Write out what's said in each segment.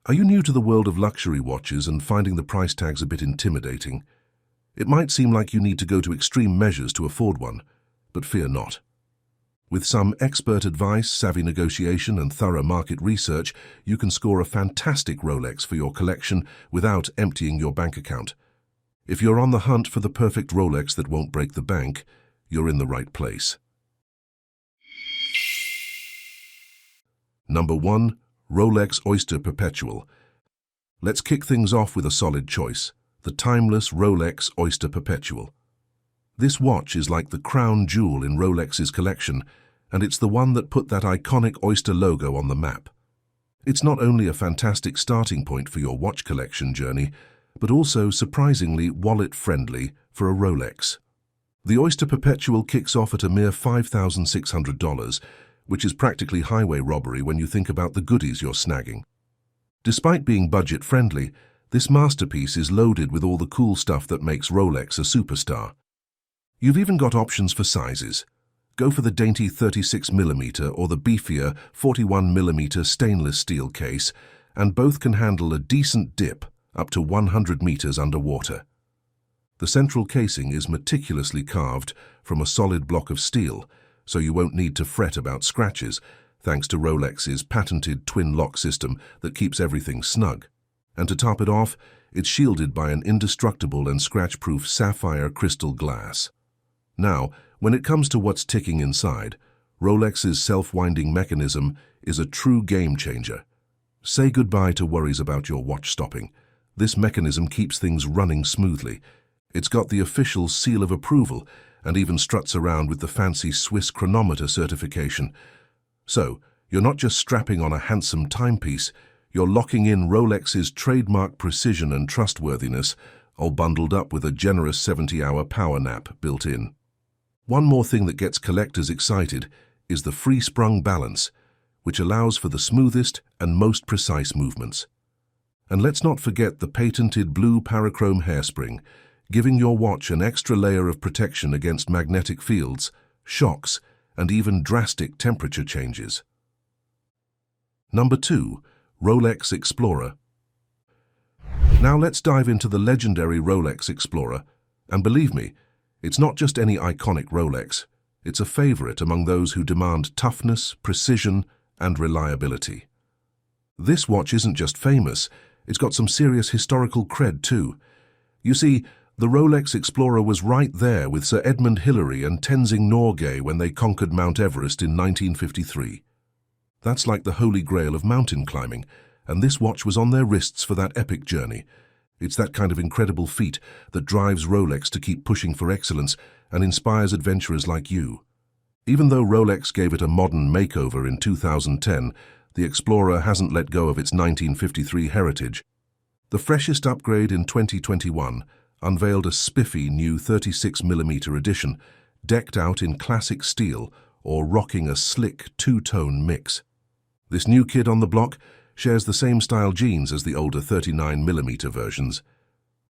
Are you new to the world of luxury watches and finding the price tags a bit intimidating? It might seem like you need to go to extreme measures to afford one, but fear not. With some expert advice, savvy negotiation, and thorough market research, you can score a fantastic Rolex for your collection without emptying your bank account. If you're on the hunt for the perfect Rolex that won't break the bank, you're in the right place. Number 1. Rolex Oyster Perpetual. Let's kick things off with a solid choice, the timeless Rolex Oyster Perpetual. This watch is like the crown jewel in Rolex's collection, and it's the one that put that iconic oyster logo on the map. It's not only a fantastic starting point for your watch collection journey, but also surprisingly wallet-friendly for a Rolex. The Oyster Perpetual kicks off at a mere $5,600, which is practically highway robbery when you think about the goodies you're snagging. Despite being budget-friendly, this masterpiece is loaded with all the cool stuff that makes Rolex a superstar. You've even got options for sizes. Go for the dainty 36mm or the beefier 41mm stainless steel case, and both can handle a decent dip up to 100 meters underwater. The central casing is meticulously carved from a solid block of steel, so you won't need to fret about scratches, thanks to Rolex's patented twin lock system that keeps everything snug. And to top it off, it's shielded by an indestructible and scratch-proof sapphire crystal glass. Now, when it comes to what's ticking inside, Rolex's self-winding mechanism is a true game-changer. Say goodbye to worries about your watch stopping. This mechanism keeps things running smoothly. It's got the official seal of approval and even struts around with the fancy Swiss chronometer certification. So, you're not just strapping on a handsome timepiece, you're locking in Rolex's trademark precision and trustworthiness, all bundled up with a generous 70-hour power nap built in. One more thing that gets collectors excited is the free-sprung balance, which allows for the smoothest and most precise movements. And let's not forget the patented blue parachrome hairspring, giving your watch an extra layer of protection against magnetic fields, shocks, and even drastic temperature changes. Number 2. Rolex Explorer. Now let's dive into the legendary Rolex Explorer, and believe me, it's not just any iconic Rolex, it's a favorite among those who demand toughness, precision, and reliability. This watch isn't just famous, it's got some serious historical cred too. You see, the Rolex Explorer was right there with Sir Edmund Hillary and Tenzing Norgay when they conquered Mount Everest in 1953. That's like the holy grail of mountain climbing, and this watch was on their wrists for that epic journey. It's that kind of incredible feat that drives Rolex to keep pushing for excellence and inspires adventurers like you. Even though Rolex gave it a modern makeover in 2010, the Explorer hasn't let go of its 1953 heritage. The freshest upgrade in 2021 unveiled a spiffy new 36mm edition, decked out in classic steel or rocking a slick two-tone mix. This new kid on the block shares the same style genes as the older 39mm versions.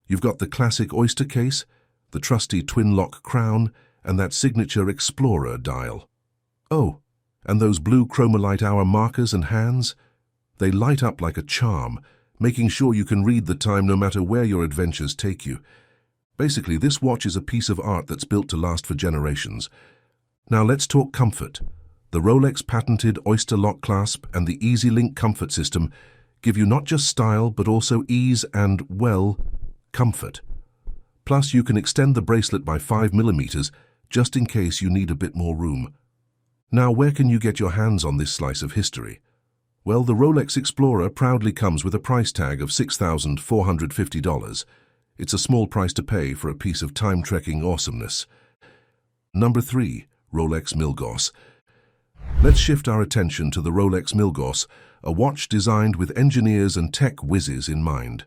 You've got the classic Oyster case, the trusty twin-lock crown, and that signature Explorer dial. Oh, and those blue chromalite hour markers and hands? They light up like a charm, making sure you can read the time no matter where your adventures take you. Basically, this watch is a piece of art that's built to last for generations. Now let's talk comfort. The Rolex patented Oyster lock clasp and the Easy Link comfort system give you not just style but also ease and, well, comfort. Plus, you can extend the bracelet by 5mm just in case you need a bit more room. Now, where can you get your hands on this slice of history? Well, the Rolex Explorer proudly comes with a price tag of $6,450. It's a small price to pay for a piece of time-trekking awesomeness. Number 3. Rolex Milos. Let's shift our attention to the Rolex Milos, a watch designed with engineers and tech whizzes in mind.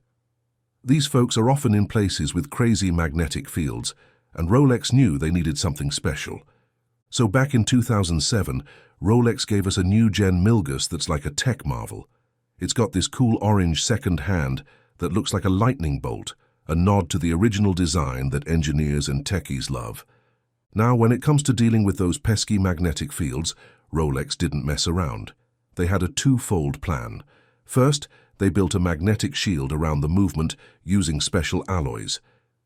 These folks are often in places with crazy magnetic fields, and Rolex knew they needed something special. So back in 2007, Rolex gave us a new-gen Milos that's like a tech marvel. It's got this cool orange second hand that looks like a lightning bolt, a nod to the original design that engineers and techies love. Now, when it comes to dealing with those pesky magnetic fields, Rolex didn't mess around. They had a twofold plan. First, They built a magnetic shield around the movement using special alloys.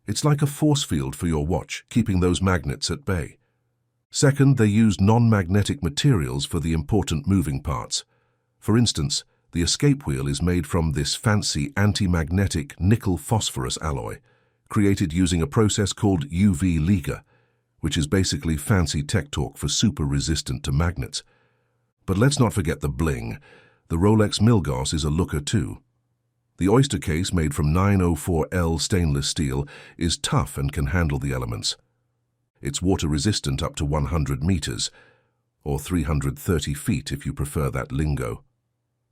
It's like a force field for your watch, keeping those magnets at bay. Second, they used non-magnetic materials for the important moving parts. For instance, the escape wheel is made from this fancy anti-magnetic nickel-phosphorus alloy, created using a process called UV Liga, which is basically fancy tech talk for super resistant to magnets. But let's not forget the bling. The Rolex Milos is a looker too. The Oyster case, made from 904L stainless steel, is tough and can handle the elements. It's water-resistant up to 100 meters, or 330 feet if you prefer that lingo.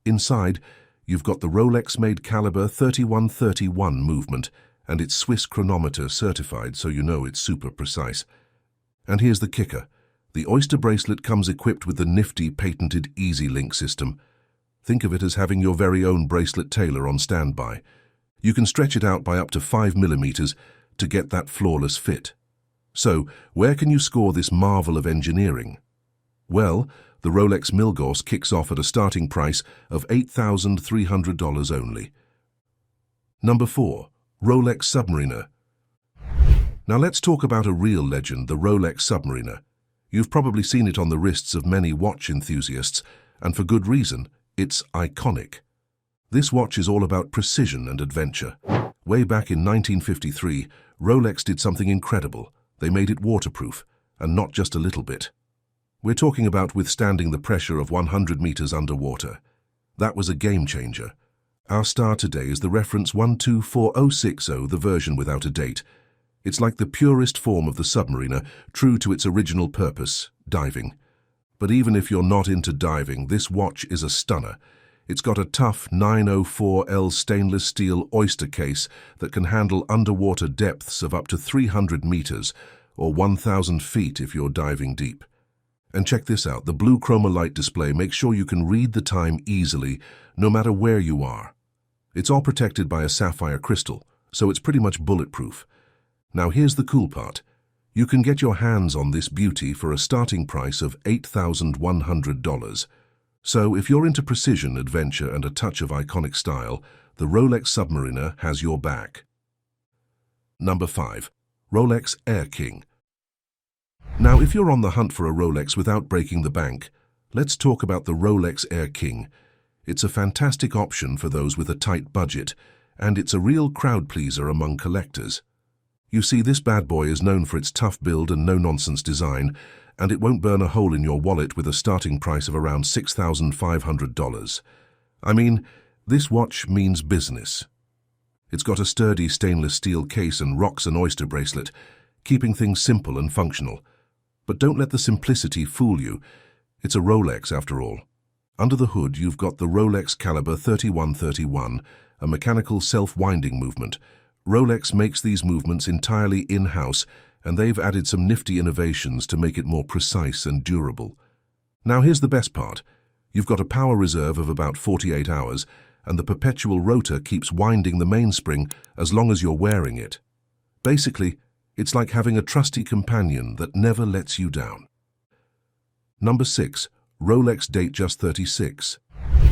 Inside, you've got the Rolex-made caliber 3131 movement, and it's Swiss chronometer certified, so you know it's super precise. And here's the kicker. The Oyster bracelet comes equipped with the nifty patented Easy Link system. Think of it as having your very own bracelet tailor on standby. You can stretch it out by up to 5 millimeters to get that flawless fit. So, where can you score this marvel of engineering? Well, the Rolex Milos kicks off at a starting price of $8,300 only. Number 4. Rolex Submariner. Now let's talk about a real legend, the Rolex Submariner. You've probably seen it on the wrists of many watch enthusiasts, and for good reason. It's iconic. This watch is all about precision and adventure. Way back in 1953, Rolex did something incredible. They made it waterproof, and not just a little bit. We're talking about withstanding the pressure of 100 meters underwater. That was a game changer. Our star today is the reference 124060, the version without a date. It's like the purest form of the Submariner, true to its original purpose, diving. But even if you're not into diving, this watch is a stunner. It's got a tough 904L stainless steel Oyster case that can handle underwater depths of up to 300 meters, or 1,000 feet if you're diving deep. And check this out, the blue chroma light display makes sure you can read the time easily, no matter where you are. It's all protected by a sapphire crystal, so it's pretty much bulletproof. Now here's the cool part. You can get your hands on this beauty for a starting price of $8,100. So if you're into precision, adventure, and a touch of iconic style, the Rolex Submariner has your back. Number 5. Rolex Air King. Now, if you're on the hunt for a Rolex without breaking the bank, let's talk about the Rolex Air King. It's a fantastic option for those with a tight budget, and it's a real crowd pleaser among collectors. You see, this bad boy is known for its tough build and no-nonsense design, and it won't burn a hole in your wallet with a starting price of around $6,500. I mean, this watch means business. It's got a sturdy stainless steel case and rocks an Oyster bracelet, keeping things simple and functional. But don't let the simplicity fool you. It's a Rolex after all. Under the hood, you've got the Rolex caliber 3131, a mechanical self-winding movement. Rolex makes these movements entirely in-house, and they've added some nifty innovations to make it more precise and durable. Now here's the best part. You've got a power reserve of about 48 hours, and the perpetual rotor keeps winding the mainspring as long as you're wearing it. Basically, it's like having a trusty companion that never lets you down. Number 6. Rolex Datejust 36.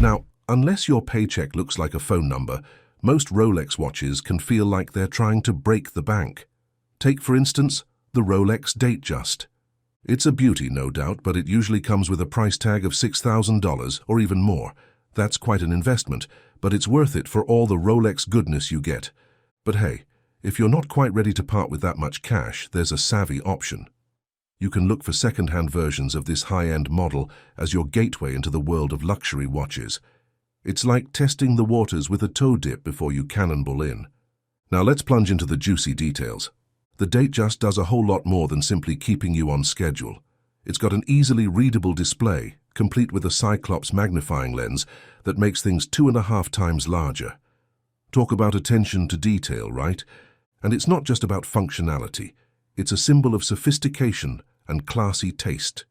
Now, unless your paycheck looks like a phone number, most Rolex watches can feel like they're trying to break the bank. Take, for instance, the Rolex Datejust. It's a beauty, no doubt, but it usually comes with a price tag of $6,000 or even more. That's quite an investment, but it's worth it for all the Rolex goodness you get. But hey, if you're not quite ready to part with that much cash, there's a savvy option. You can look for second-hand versions of this high-end model as your gateway into the world of luxury watches. It's like testing the waters with a toe dip before you cannonball in. Now let's plunge into the juicy details. The Datejust does a whole lot more than simply keeping you on schedule. It's got an easily readable display, complete with a Cyclops magnifying lens that makes things 2.5 times larger. Talk about attention to detail, right? And it's not just about functionality. It's a symbol of sophistication and classy taste.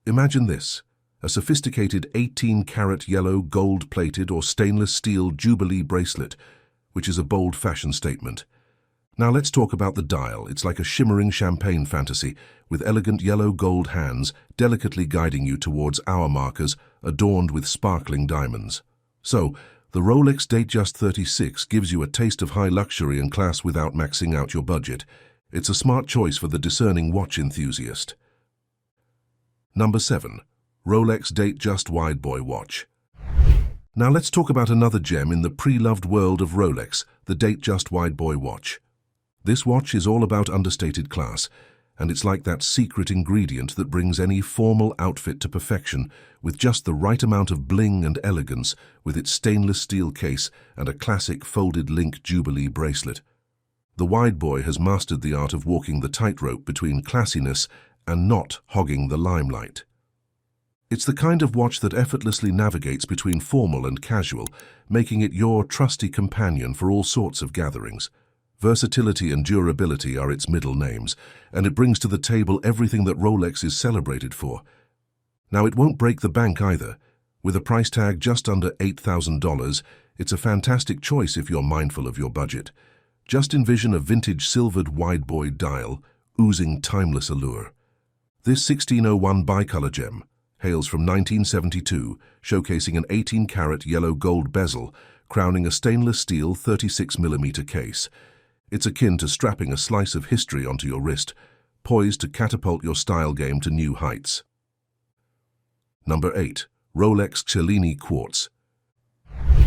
Imagine this. A sophisticated 18-karat yellow, gold-plated or stainless steel Jubilee bracelet, which is a bold fashion statement. Now let's talk about the dial. It's like a shimmering champagne fantasy, with elegant yellow-gold hands delicately guiding you towards hour markers adorned with sparkling diamonds. So, The Rolex Datejust 36 gives you a taste of high luxury and class without maxing out your budget. It's a smart choice for the discerning watch enthusiast. Number 7. Rolex Datejust Wide Boy Watch. Now let's talk about another gem in the pre-loved world of Rolex, the Datejust Wide Boy Watch. This watch is all about understated class, and it's like that secret ingredient that brings any formal outfit to perfection, with just the right amount of bling and elegance, with its stainless steel case and a classic folded link Jubilee bracelet. The Wide Boy has mastered the art of walking the tightrope between classiness and not hogging the limelight. It's the kind of watch that effortlessly navigates between formal and casual, making it your trusty companion for all sorts of gatherings. Versatility and durability are its middle names, and it brings to the table everything that Rolex is celebrated for. Now, it won't break the bank either. With a price tag just under $8,000, it's a fantastic choice if you're mindful of your budget. Just envision a vintage silvered Wide Boy dial, oozing timeless allure. This 1601 bicolor gem hails from 1972, showcasing an 18-karat yellow gold bezel, crowning a stainless steel 36mm case. It's akin to strapping a slice of history onto your wrist, poised to catapult your style game to new heights. Number 8. Rolex Chelini Quartz.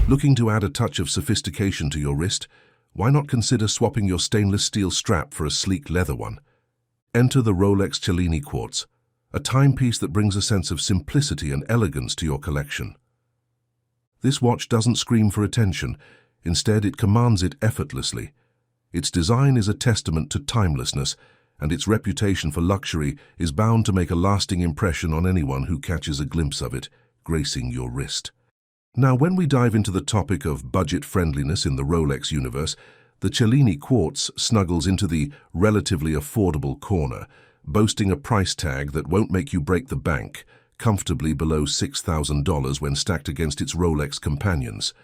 Looking to add a touch of sophistication to your wrist? Why not consider swapping your stainless steel strap for a sleek leather one? Enter the Rolex Chelini Quartz, a timepiece that brings a sense of simplicity and elegance to your collection. This watch doesn't scream for attention. Instead, it commands it effortlessly. Its design is a testament to timelessness, and its reputation for luxury is bound to make a lasting impression on anyone who catches a glimpse of it, gracing your wrist. Now, when we dive into the topic of budget friendliness in the Rolex universe, the Chelini Quartz snuggles into the relatively affordable corner, boasting a price tag that won't make you break the bank, comfortably below $6,000 when stacked against its Rolex companions.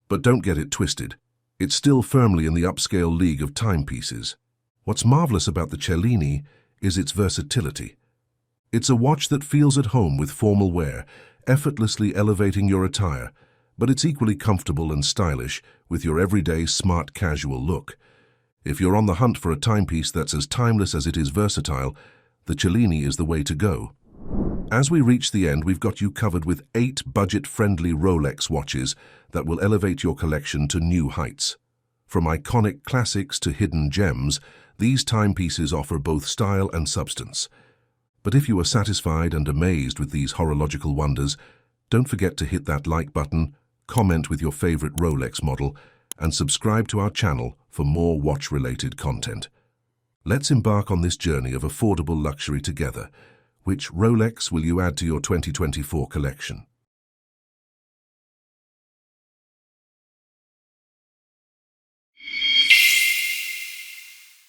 But don't get it twisted. It's still firmly in the upscale league of timepieces. What's marvelous about the Chelini is its versatility. It's a watch that feels at home with formal wear, effortlessly elevating your attire, but it's equally comfortable and stylish with your everyday smart casual look. If you're on the hunt for a timepiece that's as timeless as it is versatile, the Chelini is the way to go. As we reach the end, we've got you covered with 8 budget-friendly Rolex watches that will elevate your collection to new heights. From iconic classics to hidden gems, these timepieces offer both style and substance. But if you are satisfied and amazed with these horological wonders, don't forget to hit that like button, comment with your favorite Rolex model, and subscribe to our channel for more watch-related content. Let's embark on this journey of affordable luxury together. Which Rolex will you add to your 2024 collection?